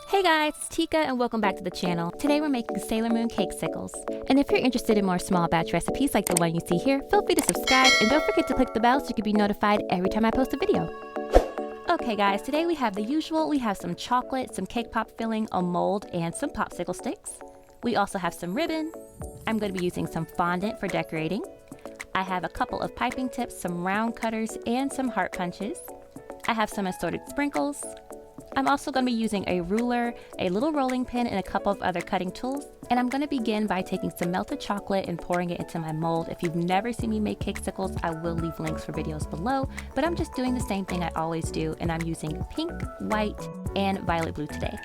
Hey guys, it's Tika and welcome back to the channel. Today we're making Sailor Moon Cakesicles. And if you're interested in more small batch recipes like the one you see here, feel free to subscribe and don't forget to click the bell so you can be notified every time I post a video. Okay guys, today we have the usual. We have some chocolate, some cake pop filling, a mold, and some popsicle sticks. We also have some ribbon. I'm going to be using some fondant for decorating. I have a couple of piping tips, some round cutters, and some heart punches. I have some assorted sprinkles. I'm also going to be using a ruler, a little rolling pin, and a couple of other cutting tools. And I'm going to begin by taking some melted chocolate and pouring it into my mold. If you've never seen me make Cakesicles, I will leave links for videos below. But I'm just doing the same thing I always do, and I'm using pink, white, and violet blue today.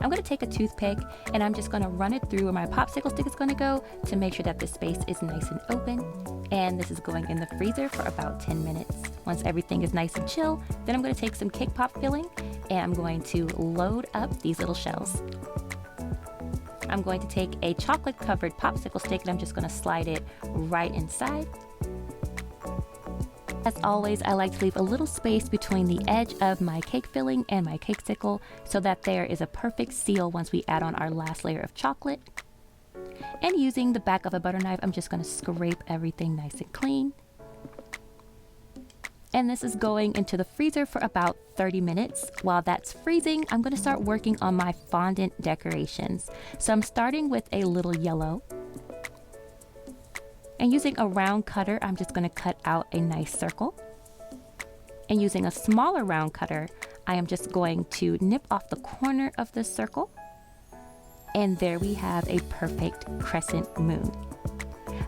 I'm going to take a toothpick and I'm just going to run it through where my popsicle stick is going to go to make sure that the space is nice and open. And this is going in the freezer for about 10 minutes. Once everything is nice and chill, then I'm going to take some cake pop filling and I'm going to load up these little shells. I'm going to take a chocolate covered popsicle stick and I'm just going to slide it right inside. As always, I like to leave a little space between the edge of my cake filling and my cakesicle so that there is a perfect seal once we add on our last layer of chocolate. And using the back of a butter knife, I'm just going to scrape everything nice and clean. And this is going into the freezer for about 30 minutes. While that's freezing, I'm going to start working on my fondant decorations. So I'm starting with a little yellow. And using a round cutter, I'm just going to cut out a nice circle. And using a smaller round cutter, I am just going to nip off the corner of this circle. And there we have a perfect crescent moon.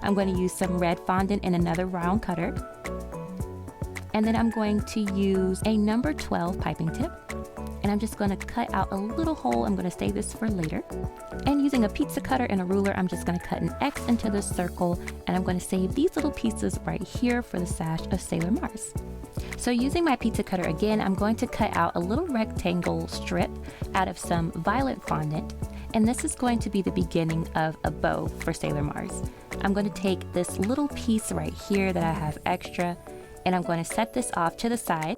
I'm going to use some red fondant in another round cutter. And then I'm going to use a number 12 piping tip. And I'm just going to cut out a little hole. I'm going to save this for later. And using a pizza cutter and a ruler, I'm just going to cut an X into the circle. And I'm going to save these little pieces right here for the sash of Sailor Mars. So using my pizza cutter again, I'm going to cut out a little rectangle strip out of some violet fondant. And this is going to be the beginning of a bow for Sailor Mars. I'm going to take this little piece right here that I have extra, and I'm going to set this off to the side.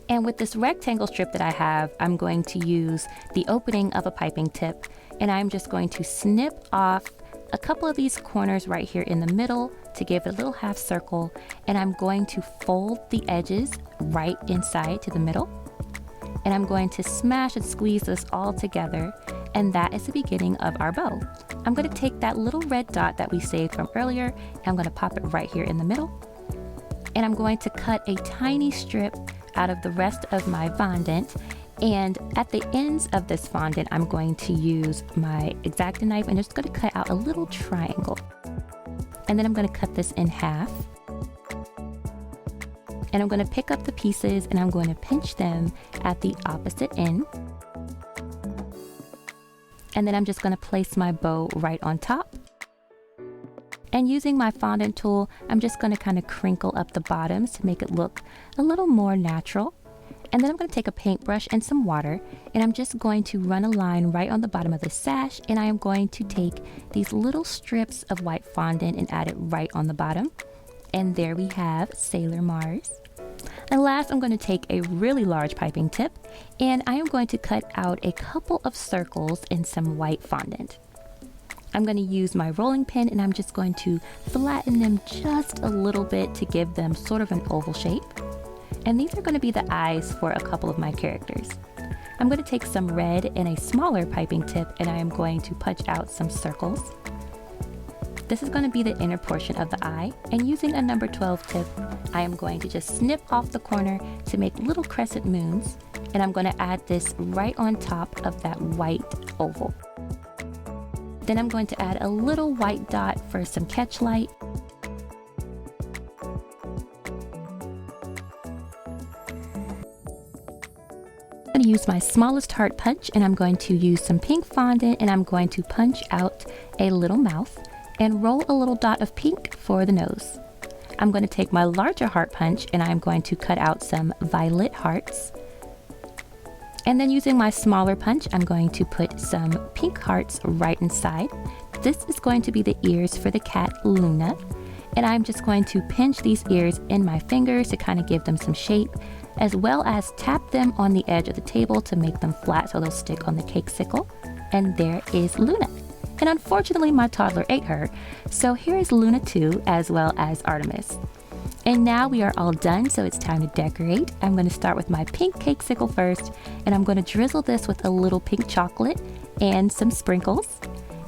And with this rectangle strip that I have, I'm going to use the opening of a piping tip, and I'm just going to snip off a couple of these corners right here in the middle to give it a little half circle, and I'm going to fold the edges right inside to the middle. And I'm going to smash and squeeze this all together, and that is the beginning of our bow. I'm going to take that little red dot that we saved from earlier, and I'm going to pop it right here in the middle. And I'm going to cut a tiny strip out of the rest of my fondant, and at the ends of this fondant I'm going to use my X-Acto knife and just going to cut out a little triangle. And then I'm going to cut this in half. And I'm going to pick up the pieces and I'm going to pinch them at the opposite end. And then I'm just going to place my bow right on top. And using my fondant tool, I'm just going to kind of crinkle up the bottoms to make it look a little more natural. And then I'm going to take a paintbrush and some water, and I'm just going to run a line right on the bottom of the sash, and I am going to take these little strips of white fondant and add it right on the bottom. And there we have Sailor Mars. And last, I'm going to take a really large piping tip, and I am going to cut out a couple of circles in some white fondant. I'm going to use my rolling pin and I'm just going to flatten them just a little bit to give them sort of an oval shape. And these are going to be the eyes for a couple of my characters. I'm going to take some red and a smaller piping tip and I am going to punch out some circles. This is going to be the inner portion of the eye, and using a number 12 tip, I am going to just snip off the corner to make little crescent moons, and I'm going to add this right on top of that white oval. Then I'm going to add a little white dot for some catch light. I'm going to use my smallest heart punch, and I'm going to use some pink fondant, and I'm going to punch out a little mouth and roll a little dot of pink for the nose. I'm going to take my larger heart punch and I'm going to cut out some violet hearts. And then using my smaller punch, I'm going to put some pink hearts right inside. This is going to be the ears for the cat Luna. And I'm just going to pinch these ears in my fingers to kind of give them some shape. as well as tap them on the edge of the table to make them flat so they'll stick on the cakesicle. And there is Luna. And unfortunately, my toddler ate her. So here is Luna 2 as well as Artemis. And now we are all done, so it's time to decorate. I'm going to start with my pink cakesicle first, and I'm going to drizzle this with a little pink chocolate and some sprinkles.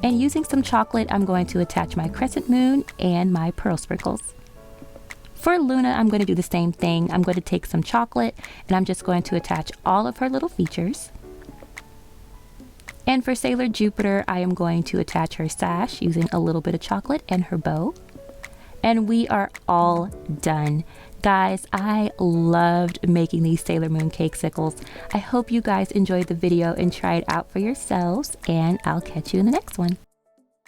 And using some chocolate, I'm going to attach my crescent moon and my pearl sprinkles. For Luna, I'm going to do the same thing. I'm going to take some chocolate, and I'm just going to attach all of her little features. And for Sailor Jupiter, I am going to attach her sash using a little bit of chocolate and her bow. And we are all done. Guys, I loved making these Sailor Moon Cakesicles. I hope you guys enjoyed the video and try it out for yourselves, and I'll catch you in the next one.